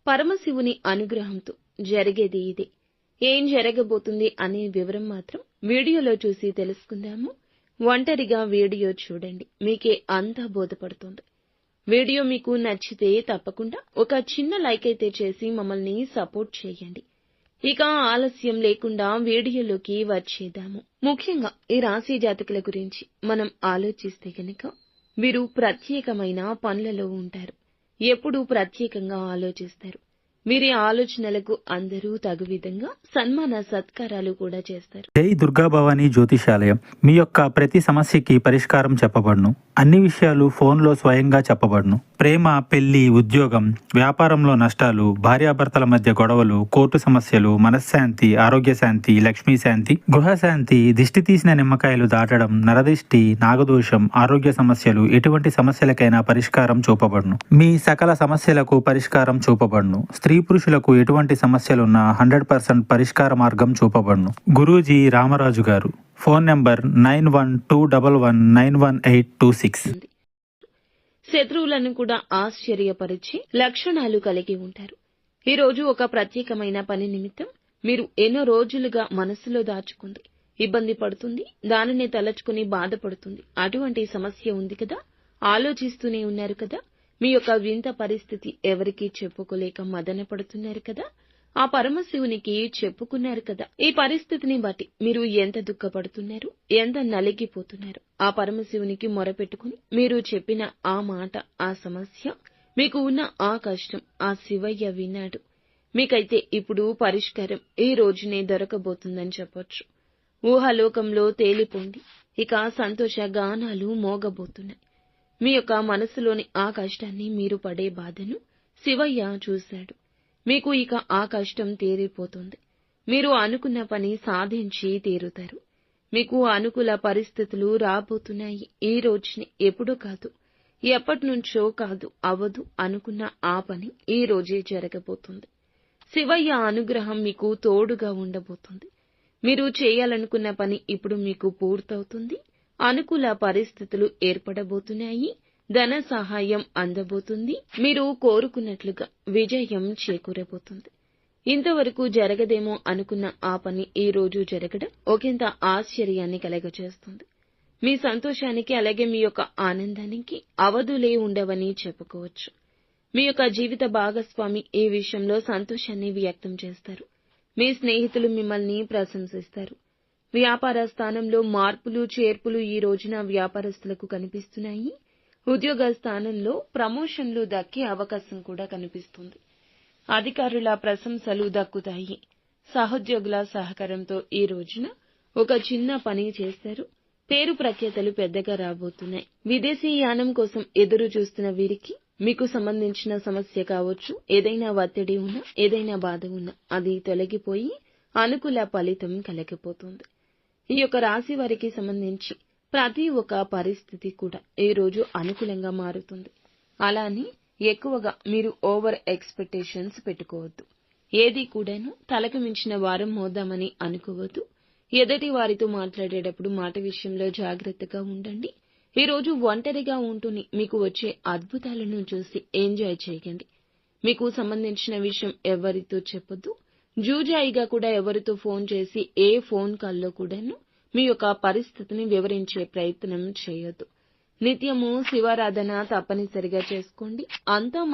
పరమశివుని అనుగ్రహంతో జరిగేది ఇదే. ఏం జరగబోతుంది అనే వివరం మాత్రం వీడియోలో చూసి తెలుసుకుందాము. ఒంటరిగా వీడియో చూడండి, మీకే అంతా బోధపడుతుంది. వీడియో మీకు నచ్చితే తప్పకుండా ఒక చిన్న లైక్ అయితే చేసి మమ్మల్ని సపోర్ట్ చేయండి. ఇక ఆలస్యం లేకుండా వీడియోలోకి వచ్చేద్దాము. ముఖ్యంగా ఈ రాశి జాతకుల గురించి మనం ఆలోచిస్తే గనక వీరు ప్రత్యేకమైన పనులలో ఉంటారు. ఎప్పుడూ ప్రత్యేకంగా ఆలోచిస్తారు. వీరి ఆలోచనలకు అందరూ తగు విధంగా సన్మాన సత్కారాలు కూడా చేస్తారు. జై దుర్గా భవానీ జ్యోతిషాలయం. మీ యొక్క ప్రతి సమస్యకి పరిష్కారం చెప్పబడును. అన్ని విషయాలు ఫోన్లో స్వయంగా చెప్పబడును. ప్రేమ, పెళ్లి, ఉద్యోగం, వ్యాపారంలో నష్టాలు, భార్యాభర్తల మధ్య గొడవలు, కోర్టు సమస్యలు, మనశ్శాంతి, ఆరోగ్య శాంతి, లక్ష్మీ శాంతి, గృహశాంతి, దిష్టి తీసిన నిమ్మకాయలు దాటడం, నరదిష్టి, నాగదోషం, ఆరోగ్య సమస్యలు, ఎటువంటి సమస్యలకైనా పరిష్కారం చూపబడును. మీ సకల సమస్యలకు పరిష్కారం చూపబడును. స్త్రీ పురుషులకు ఎటువంటి సమస్యలున్నా 100% పరిష్కార మార్గం చూపబడును. గురూజీ రామరాజు గారు. Phone number 9121191826. శత్రువులను కూడా ఆశ్చర్యపరిచే లక్షణాలు కలిగి ఉంటారు. ఈ రోజు ఒక ప్రత్యేకమైన పని నిమిత్తం మీరు ఎన్నో రోజులుగా మనసులో దాచుకుంది, ఇబ్బంది పడుతుంది, దానిని తలచుకుని బాధపడుతుంది. అటువంటి సమస్య ఉంది కదా, ఆలోచిస్తూనే ఉన్నారు కదా, మీ యొక్క వింత పరిస్థితి ఎవరికీ చెప్పుకోలేక మదన పడుతున్నారు కదా, ఆ పరమశివునికి చెప్పుకున్నారు కదా. ఈ పరిస్థితిని బట్టి మీరు ఎంత దుఃఖపడుతున్నారు, ఎంత నలిగిపోతున్నారు. ఆ పరమశివునికి మొరపెట్టుకుని మీరు చెప్పిన ఆ మాట, ఆ సమస్య, మీకు ఉన్న ఆ కష్టం ఆ శివయ్య విన్నాడు. మీకైతే ఇప్పుడు పరిష్కారం ఈ రోజునే దొరకబోతుందని చెప్పొచ్చు. ఊహాలోకంలో తేలిపోండి. ఇక సంతోష గానాలు మోగబోతున్నాయి. మీ యొక్క మనసులోని ఆ కష్టాన్ని, మీరు పడే బాధను శివయ్య చూశాడు. మీకు ఇక ఆ కష్టం తీరిపోతుంది. మీరు అనుకున్న పని సాధించి తీరుతారు. మీకు అనుకూల పరిస్థితులు రాబోతున్నాయి. ఈ రోజుని, ఎప్పుడు కాదు, ఎప్పటినుంచో కాదు, అవదు అనుకున్న ఆ పని ఈ రోజే జరగబోతుంది. శివయ్య అనుగ్రహం మీకు తోడుగా ఉండబోతుంది. మీరు చేయాలనుకున్న పని ఇప్పుడు మీకు పూర్తవుతుంది. అనుకూల పరిస్థితులు ఏర్పడబోతున్నాయి. ధన సహాయం అందబోతుంది. మీరు కోరుకున్నట్లుగా విజయం చేకూరబోతుంది. ఇంతవరకు జరగదేమో అనుకున్న ఆ పని ఈ రోజు జరగడం ఒకంత ఆశ్చర్యాన్ని కలగజేస్తుంది. మీ సంతోషానికి, అలాగే మీ యొక్క ఆనందానికి అవధులే ఉండవని చెప్పుకోవచ్చు. మీ యొక్క జీవిత భాగస్వామి ఈ విషయంలో సంతోషాన్ని వ్యక్తం చేస్తారు. మీ స్నేహితులు మిమ్మల్ని ప్రశంసిస్తారు. వ్యాపార స్థానంలో మార్పులు, చేర్పులు ఈ రోజున వ్యాపారస్తులకు కనిపిస్తున్నాయి. ఉద్యోగ స్థానంలో ప్రమోషన్లు దక్కే అవకాశం కూడా కనిపిస్తుంది. అధికారుల ప్రశంసలు దక్కుతాయి. సహోద్యోగుల సహకారంతో ఈ రోజున ఒక చిన్న పని చేస్తారు. పేరు ప్రఖ్యాతలు పెద్దగా రాబోతున్నాయి. విదేశీ యానం కోసం ఎదురు చూస్తున్న వీరికి మీకు సంబంధించిన సమస్య కావచ్చు, ఏదైనా ఒత్తిడి ఉన్నా, ఏదైనా బాధ ఉన్నా అది తొలగిపోయి అనుకూల ఫలితం కలగబోతుంది. ఈ యొక్క రాశి వారికి సంబంధించి ప్రతి ఒక్క పరిస్థితి కూడా ఈ రోజు అనుకూలంగా మారుతుంది. అలానే ఎక్కువగా మీరు ఓవర్ ఎక్స్పెక్టేషన్స్ పెట్టుకోవద్దు. ఏది కూడాను తలకు మించిన వారం మోద్దామని అనుకోవద్దు. ఎదుటి వారితో మాట్లాడేటప్పుడు మాట విషయంలో జాగ్రత్తగా ఉండండి. ఈ రోజు ఒంటరిగా ఉంటూనే మీకు వచ్చే అద్భుతాలను చూసి ఎంజాయ్ చేయండి. మీకు సంబంధించిన విషయం ఎవరితో చెప్పొద్దు. జూజాయిగా కూడా ఎవరితో ఫోన్ చేసి ఏ ఫోన్ కాల్లో కూడాను మీ యొక్క పరిస్థితిని వివరించే ప్రయత్నం చేయొద్దు. నిత్యము శివారాధన తప్పనిసరిగా చేసుకోండి. అంతా